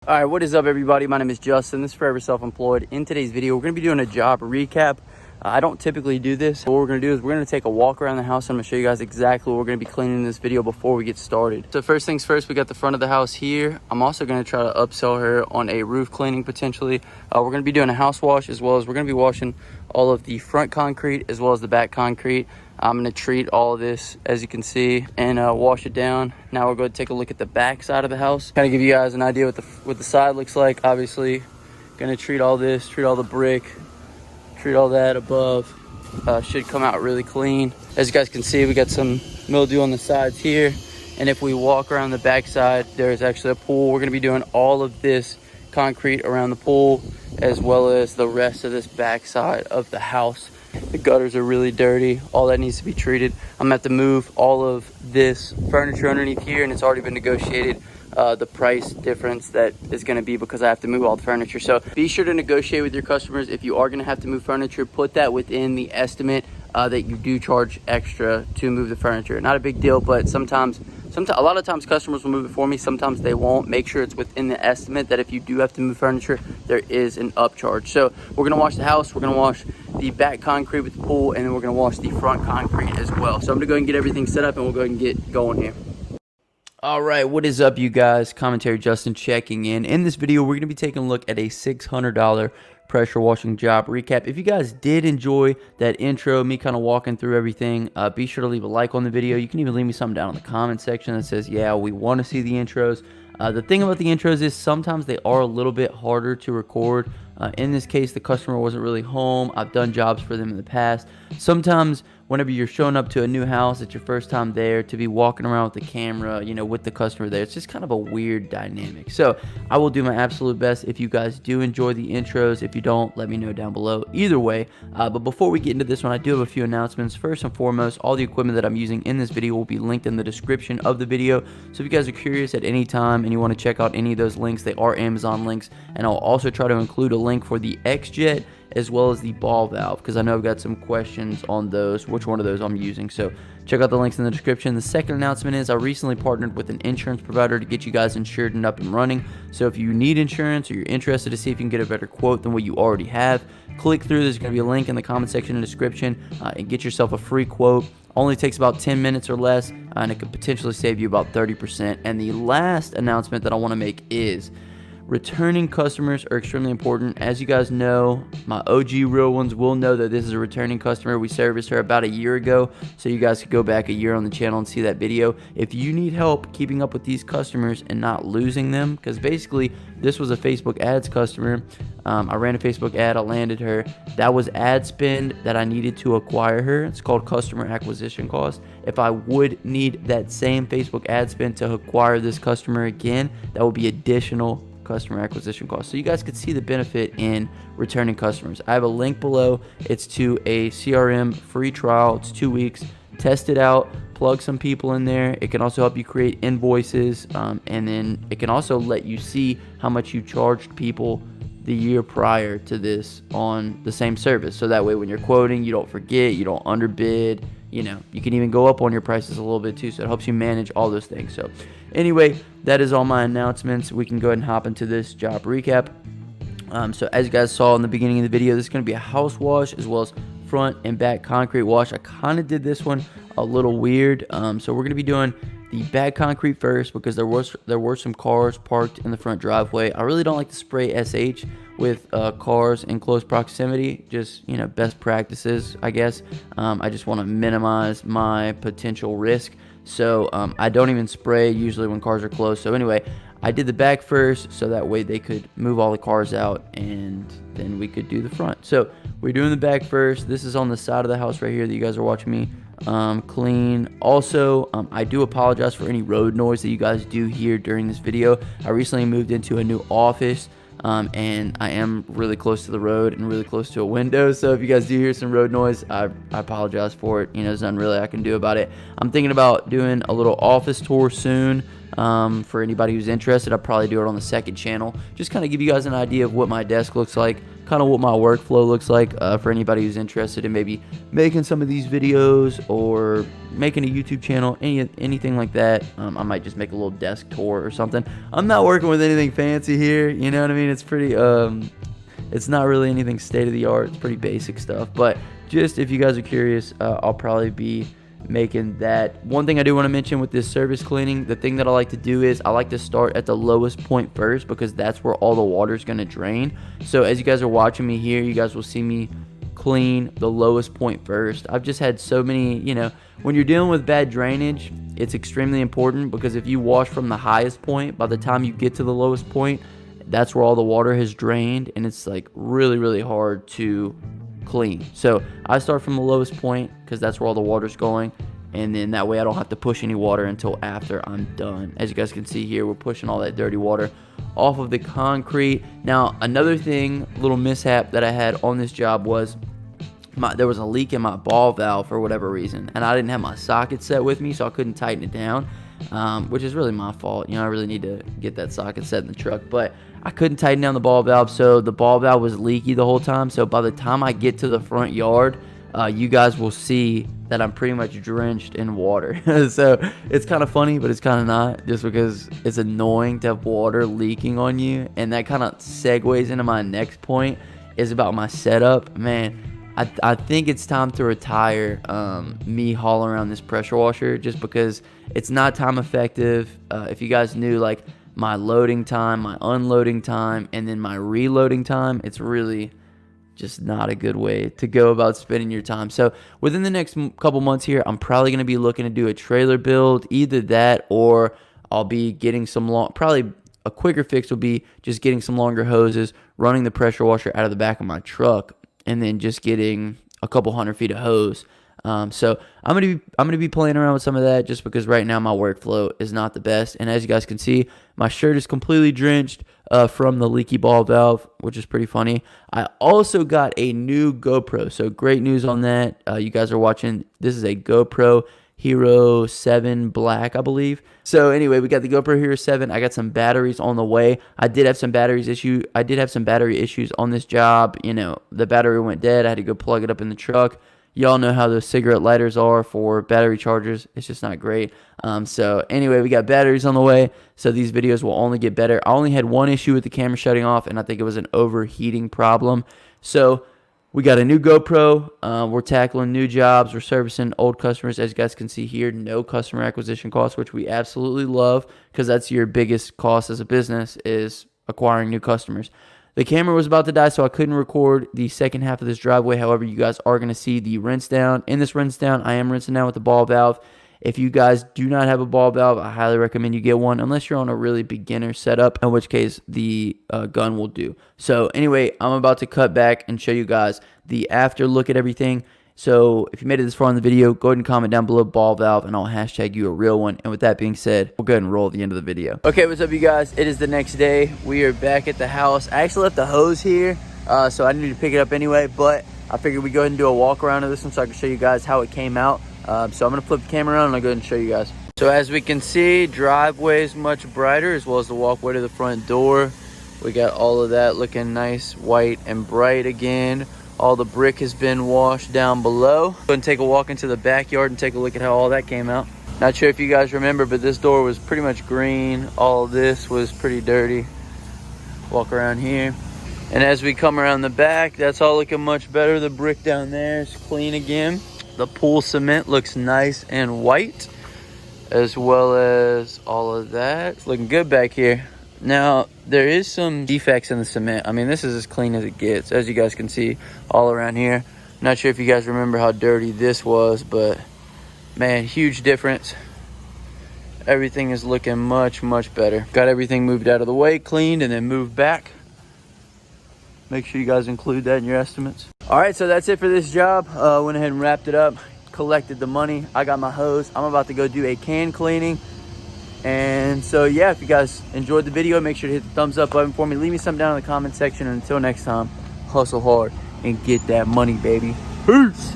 All right, what is up, everybody? My name is Justin. This is Forever Self-Employed. In today's video, we're going to be doing a job recap. I don't typically do this. What we're going to do is we're going to take a walk around the house. I'm going to show you guys exactly what we're going to be cleaning in this video before we get started. So first things first, we got the front of the house here. I'm also going to try to upsell her on a roof cleaning potentially. We're going to be doing a house wash, as well as we're going to be washing all of the front concrete as well as the back concrete. I'm going to treat all of this, as you can see, and wash it down. Now we're going to take a look at the back side of the house. Kind of give you guys an idea what the side looks like. Obviously, going to treat all this, treat all the brick, treat all that above. Should come out really clean. As you guys can see, we got some mildew on the sides here. And if we walk around the back side, there's actually a pool. We're going to be doing all of this concrete around the pool, as well as the rest of this back side of the house. The gutters are really dirty. All that needs to be treated. I'm gonna have to move all of this furniture underneath here, and it's already been negotiated, the price difference that is going to be, because I have to move all the furniture. So be sure to negotiate with your customers. If you are going to have to move furniture, put that within the estimate that you do charge extra to move the furniture. Not a big deal, but sometimes a lot of times customers will move it for me. Sometimes they won't. Make sure it's within the estimate that if you do have to move furniture, there is an upcharge. So we're going to wash the house. We're going to wash the back concrete with the pool, and then we're going to wash the front concrete as well. So I'm going to go ahead and get everything set up, and we'll go ahead and get going here. All right, what is up, you guys? Commentary Justin checking in. In this video, we're going to be taking a look at a $600 pressure washing job recap. If you guys did enjoy that intro, me kind of walking through everything, be sure to leave a like on the video. You can even leave me something down in the comment section that says, yeah, we want to see the intros. The thing about the intros is sometimes they are a little bit harder to record. In this case, the customer wasn't really home. I've done jobs for them in the past. Sometimes whenever you're showing up to a new house, it's your first time there, to be walking around with the camera, you know, with the customer there, it's just kind of a weird dynamic. So I will do my absolute best if you guys do enjoy the intros. If you don't, let me know down below. Either way, but before we get into this one, I do have a few announcements. First and foremost, all the equipment that I'm using in this video will be linked in the description of the video. So if you guys are curious at any time and you want to check out any of those links, they are Amazon links. And I'll also try to include a link for the X-Jet as well as the ball valve, because I know I've got some questions on those, which one of those I'm using. So check out the links in the description. The second announcement is I recently partnered with an insurance provider to get you guys insured and up and running. So if you need insurance or you're interested to see if you can get a better quote than what you already have, click through. There's going to be a link in the comment section and description, and get yourself a free quote. Only takes about 10 minutes or less, and it could potentially save you about 30%. And the last announcement that I want to make is returning customers are extremely important. As you guys know, my OG real ones will know that this is a returning customer. We serviced her about a year ago, so you guys could go back a year on the channel and see that video. If you need help keeping up with these customers and not losing them, because basically this was a Facebook ads customer. I ran a Facebook ad, I landed her. That was ad spend that I needed to acquire her. It's called customer acquisition cost. If I would need that same Facebook ad spend to acquire this customer again, that would be additional customer acquisition cost. So you guys could see the benefit in returning customers. I have a link below. It's to a CRM free trial. It's 2 weeks. Test it out. Plug some people in there. It can also help you create invoices, and then it can also let you see how much you charged people the year prior to this on the same service. So that way when you're quoting, you don't forget, you don't underbid. You know, you can even go up on your prices a little bit too, so it helps you manage all those things. So anyway, that is all my announcements. We can go ahead and hop into this job recap. So as you guys saw in the beginning of the video, this is going to be a house wash as well as front and back concrete wash. I kind of did this one a little weird. So we're going to be doing the back concrete first, because there were some cars parked in the front driveway. I really don't like to spray SH with cars in close proximity. Just, you know, best practices, I guess. I just want to minimize my potential risk. So I don't even spray usually when cars are close. So anyway, I did the back first, so that way they could move all the cars out, and then we could do the front. So we're doing the back first. This is on the side of the house right here that you guys are watching me clean. Also, I do apologize for any road noise that you guys do hear during this video. I recently moved into a new office, and I am really close to the road and really close to a window. So if you guys do hear some road noise, I apologize for it. You know, there's nothing really I can do about it. I'm thinking about doing a little office tour soon. For anybody who's interested, I'll probably do it on the second channel. Just kind of give you guys an idea of what my desk looks like. kind of what my workflow looks like for anybody who's interested in maybe making some of these videos or making a YouTube channel, anything like that. I might just make a little desk tour or something. I'm not working with anything fancy here, you know what I mean? It's pretty it's not really anything state-of-the-art. It's pretty basic stuff, but just if you guys are curious, I'll probably be making that. One thing I do want to mention with this service cleaning, the thing that I like to do is I like to start at the lowest point first, because that's where all the water is going to drain. So as you guys are watching me here, you guys will see me clean the lowest point first. I've just had so many, you know, when you're dealing with bad drainage, it's extremely important, because if you wash from the highest point, by the time you get to the lowest point, that's where all the water has drained, and it's like really hard to clean. So I start from the lowest point because that's where all the water's going, and then that way I don't have to push any water until after I'm done. As you guys can see here, we're pushing all that dirty water off of the concrete. Now, another thing, little mishap that I had on this job was there was a leak in my ball valve for whatever reason, and I didn't have my socket set with me, so I couldn't tighten it down, which is really my fault. You know, I really need to get that socket set in the truck, but I couldn't tighten down the ball valve, so the ball valve was leaky the whole time. So by the time I get to the front yard, you guys will see that I'm pretty much drenched in water. So it's kind of funny, but it's kind of not, just because it's annoying to have water leaking on you. And that kind of segues into my next point, is about my setup. Man, I think it's time to retire me hauling around this pressure washer, just because it's not time effective. If you guys knew, like, my loading time, my unloading time, and then my reloading time, it's really just not a good way to go about spending your time. So within the next couple months here, I'm probably going to be looking to do a trailer build. Either that, or I'll be getting some probably a quicker fix will be just getting some longer hoses, running the pressure washer out of the back of my truck, and then just getting a couple 100 feet of hose. So I'm gonna be playing around with some of that, just because right now my workflow is not the best. And as you guys can see, my shirt is completely drenched from the leaky ball valve, which is pretty funny. I also got a new GoPro, so great news on that. You guys are watching. This is a GoPro Hero 7 Black, I believe. So anyway, we got the GoPro Hero 7. I got some batteries on the way. I did have some battery issues on this job. You know, the battery went dead. I had to go plug it up in the truck. Y'all know how those cigarette lighters are for battery chargers. It's just not great. So anyway, we got batteries on the way, so these videos will only get better. I only had one issue with the camera shutting off, and I think it was an overheating problem. So we got a new GoPro. We're tackling new jobs. We're servicing old customers. As you guys can see here, no customer acquisition costs, which we absolutely love, because that's your biggest cost as a business, is acquiring new customers. The camera was about to die, so I couldn't record the second half of this driveway. However, you guys are going to see the rinse down. In this rinse down, I am rinsing down with the ball valve. If you guys do not have a ball valve, I highly recommend you get one, unless you're on a really beginner setup, in which case the gun will do. So anyway, I'm about to cut back and show you guys the after look at everything. So if you made it this far in the video, go ahead and comment down below ball valve, and I'll hashtag you a real one. And with that being said, we'll go ahead and roll the end of the video. Okay, what's up, you guys? It is the next day. We are back at the house. I actually left the hose here, so I needed to pick it up anyway, but I figured we'd go ahead and do a walk around of this one so I can show you guys how it came out. So I'm going to flip the camera around and I'll go ahead and show you guys. So as we can see, driveway is much brighter, as well as the walkway to the front door. We got all of that looking nice, white and bright again. All the brick has been washed down below. Go ahead and take a walk into the backyard and take a look at how all that came out. Not sure if you guys remember, but this door was pretty much green. All of this was pretty dirty. Walk around here. And as we come around the back, that's all looking much better. The brick down there is clean again. The pool cement looks nice and white, as well as all of that. It's looking good back here. Now, there is some defects in the cement. I mean, this is as clean as it gets, as you guys can see all around here. Not sure if you guys remember how dirty this was, but man, huge difference. Everything is looking much better. Got everything moved out of the way, cleaned, and then moved back. Make sure you guys include that in your estimates. All right, so that's it for this job. Went ahead and wrapped it up, collected the money. I got my hose. I'm about to go do a can cleaning. And so yeah, if you guys enjoyed the video, make sure to hit the thumbs up button for me. Leave me some down in the comment section. And until next time, hustle hard and get that money, baby. Peace.